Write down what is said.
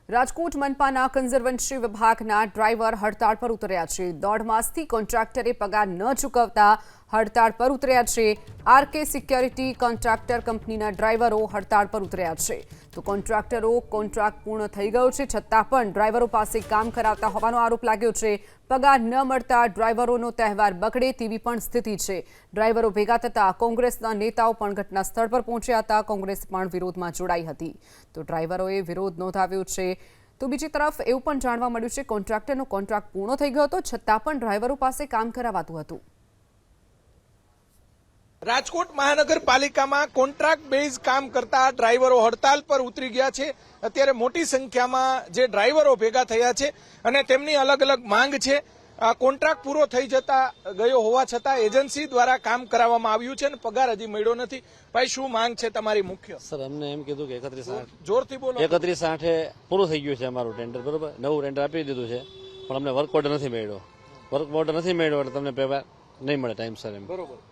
રાજકોટ મનપાના કન્ઝર્વન્સી વિભાગના ડ્રાઈવર હડતાળ પર ઉતર્યા છે। 1.5 માસથી કોન્ટ્રાક્ટરે પગાર ન ચૂકવતા હડતાળ પર ઉતર્યા છે। આરકે સિક્યોરિટી કોન્ટ્રાક્ટર કંપનીના ડ્રાઈવરો હડતાળ પર ઉતર્યા છે। તો કોન્ટ્રાક્ટરો કોન્ટ્રાક્ટ પૂર્ણ થઈ ગયો છે છતાં પણ ડ્રાઈવરો પાસે કામ કરાવતા હોવાનો આરોપ લાગ્યો છે। પગાર ન મળતા ડ્રાઈવરોનો તહેવાર બગડે તેવી પણ સ્થિતિ છે। ડ્રાઈવરો ભેગા થતા કોંગ્રેસના નેતાઓ પણ ઘટના સ્થળ પર પહોંચ્યા હતા। કોંગ્રેસ પણ વિરોધમાં જોડાઈ હતી। તો ડ્રાઈવરોએ વિરોધ નોંધાવ્યો છે। તો બીજી તરફ એવું પણ જાણવા મળ્યું છે કોન્ટ્રાક્ટરનો કોન્ટ્રાક્ટ પૂર્ણ થઈ ગયો હતો છતાં પણ ડ્રાઈવરો પાસે કામ કરાવાતું હતું। રાજકોટ મહાનગરપાલિકામાં કોન્ટ્રાક્ટ બેઝ કામ કરતા ડ્રાઈવરો હડતાલ પર ઉતરી ગયા છે। અત્યારે મોટી સંખ્યામાં જે ડ્રાઈવરો ભેગા થયા છે અને તેમની અલગ અલગ માંગ છે। કોન્ટ્રાક્ટ પૂરો થઈ જતા ગયો હોવા છતાં એજન્સી દ્વારા કામ કરાવવામાં આવ્યું છે અને પગાર હજી મળ્યો નથી। ભાઈ, શું માંગ છે તમારી મુખ્ય? સર, અમને એમ કીધું કે 31/8 જોરથી બોલો। 31/8 પૂરું થઈ ગયું છે અમારું ટેન્ડર, બરોબર? નવું ટેન્ડર આપી દીધું છે પણ અમને વર્ક ઓર્ડર નથી મળ્યો। વર્ક ઓર્ડર નથી મળ્યો એટલે તમને પગાર નહીં મળે ટાઈમસર એમ, બરોબર।